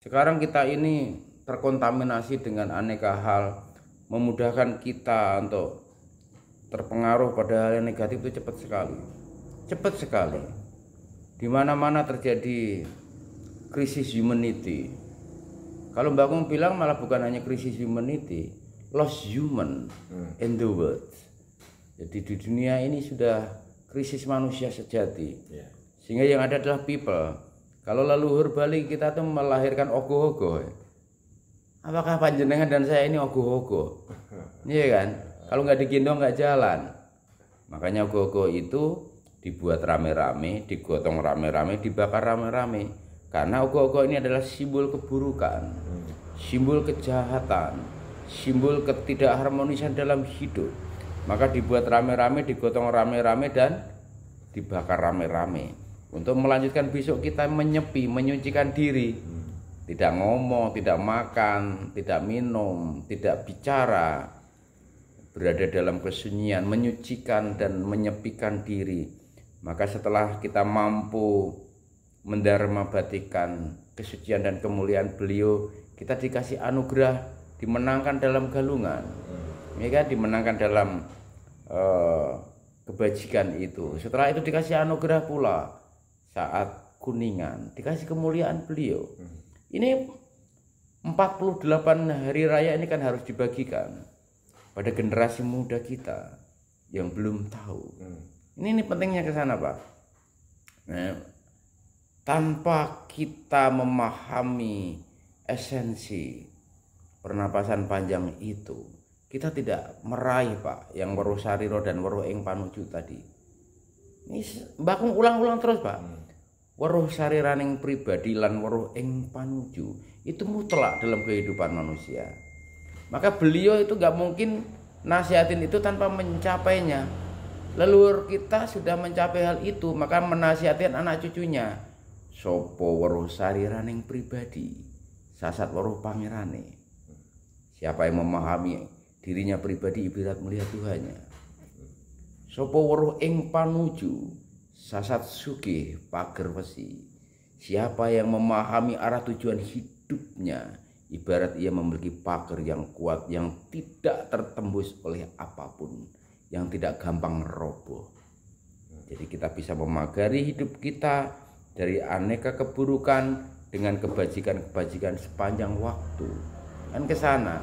Sekarang kita ini terkontaminasi dengan aneka hal, memudahkan kita untuk terpengaruh pada hal yang negatif itu cepat sekali. Cepat sekali. Di mana-mana terjadi krisis humanity. Kalau Mbak Kung bilang malah bukan hanya krisis humanity, lost human in the world. Jadi di dunia ini sudah krisis manusia sejati. Sehingga yang ada adalah people. Kalau leluhur Bali kita tuh melahirkan ogoh-ogoh. Apakah panjenengan dan saya ini ogoh-ogoh? Iya kan? Kalau nggak digendong nggak jalan. Makanya ogoh-ogoh itu dibuat rame-rame, digotong rame-rame, dibakar rame-rame. Karena ogoh-ogoh ini adalah simbol keburukan, simbol kejahatan, simbol ketidakharmonisan dalam hidup. Maka dibuat rame-rame, digotong rame-rame dan dibakar rame-rame. Untuk melanjutkan besok kita menyepi, menyucikan diri. Tidak ngomong, tidak makan, tidak minum, tidak bicara. Berada dalam kesunyian, menyucikan dan menyepikan diri. Maka setelah kita mampu mendarmabatikan kesucian dan kemuliaan beliau, kita dikasih anugerah, dimenangkan dalam galungan. Ya kan, dimenangkan dalam kebajikan itu. Setelah itu dikasih anugerah pula saat kuningan, dikasih kemuliaan beliau. Ini 48 hari raya ini kan harus dibagikan pada generasi muda kita yang belum tahu. Ini pentingnya ke sana, Pak. Nah, tanpa kita memahami esensi pernapasan panjang itu, kita tidak meraih, Pak, yang weruh sarira dan weruh ing panuju tadi. Ini Mbak Kung ulang-ulang terus, Pak. Weruh sariraning pribadi lan weruh ing panuju itu mutlak dalam kehidupan manusia. Maka beliau itu gak mungkin nasihatin itu tanpa mencapainya. Leluhur kita sudah mencapai hal itu, maka menasihatin anak cucunya. Sopo weruh sariraning pribadi, sasat weruh pangerane. Siapa yang memahami dirinya pribadi ibarat melihat Tuhannya. Sopo weruh ing panuju, sasat sugih pager wesi. Siapa yang memahami arah tujuan hidupnya, ibarat ia memiliki pager yang kuat yang tidak tertembus oleh apapun, yang tidak gampang roboh. Jadi kita bisa memagari hidup kita dari aneka keburukan dengan kebajikan-kebajikan sepanjang waktu. Kan ke sana.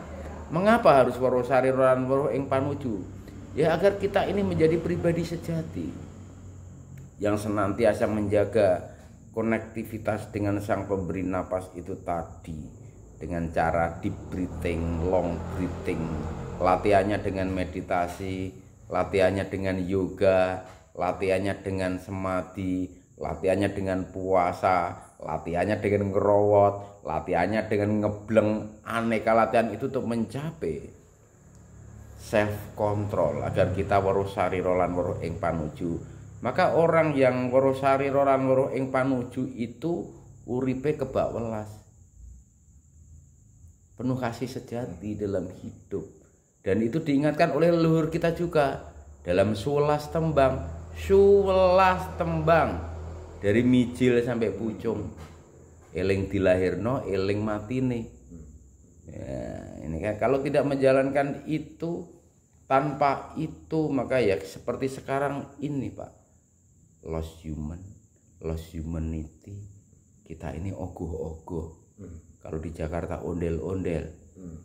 Mengapa harus weruh sarira lan weruh ing panuju? Ya agar kita ini menjadi pribadi sejati yang senantiasa menjaga konektivitas dengan sang pemberi napas itu tadi, dengan cara deep breathing, long breathing, latihannya dengan meditasi, latihannya dengan yoga, latihannya dengan samadhi, latihannya dengan puasa, latihannya dengan ngerowot, latihannya dengan ngebleng. Aneka latihan itu untuk mencapai self control agar kita weruh sarira lan weruh ing panuju. Maka orang yang weruh sarira lan weruh ing panuju itu uripe kebak welas, penuh kasih sejati dalam hidup. Dan itu diingatkan oleh leluhur kita juga dalam 11 tembang, 11 tembang dari mijil sampai pucung. Eling dilahirno, eling matine. Ya, ini kan kalau tidak menjalankan itu, tanpa itu, maka ya seperti sekarang ini, Pak. Lost humanity. Kita ini ogoh-ogoh. Kalau di Jakarta ondel-ondel,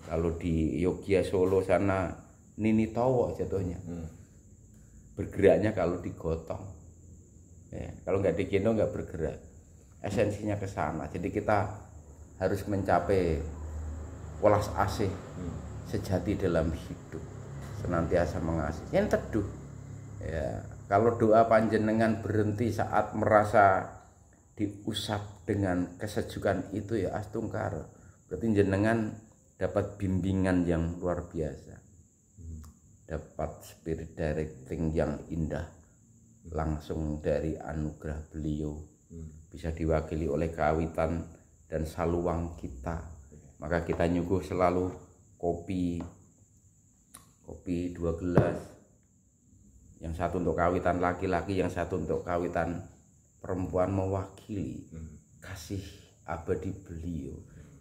kalau di Yogyakarta Solo sana nini towo jatuhnya. Bergeraknya kalau digotong. Ya, kalau nggak digendong nggak bergerak. Esensinya ke sana. Jadi kita harus mencapai welas asih sejati dalam hidup, senantiasa mengasihi. Yang teduh. Ya, kalau doa panjenengan berhenti saat merasa diusap dengan kesejukan itu, ya astungkar. Berarti jenengan dapat bimbingan yang luar biasa. Dapat spirit directing yang indah langsung dari anugerah beliau. Bisa diwakili oleh kawitan dan saluang kita. Maka kita nyuguh selalu kopi 2 gelas, yang satu untuk kawitan laki-laki, yang satu untuk kawitan perempuan, mewakili kasih abadi beliau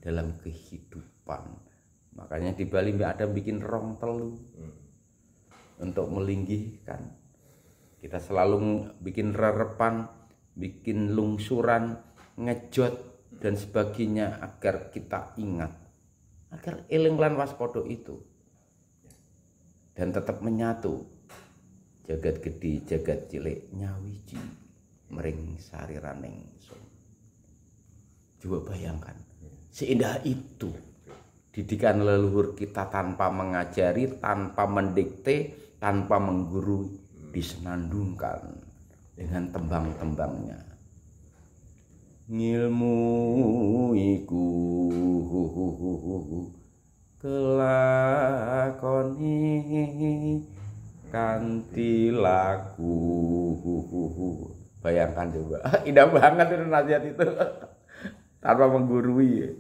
dalam kehidupan. Makanya di Bali ada bikin rong telu untuk melinggihkan. Kita selalu bikin rerepan, bikin lungsuran, ngejot dan sebagainya agar kita ingat, agar eling lan waspada itu dan tetap menyatu. Jagat gede, jagat cilik, nyawiji mering sariraning sun. Coba bayangkan, seindah itu didikan leluhur kita tanpa mengajari, tanpa mendikte, tanpa menggurui, disenandungkan dengan tembang-tembangnya. Ngilmu iku kelakoni kanthi laku. Bayangkan coba, indah banget itu nasihat itu tanpa menggurui.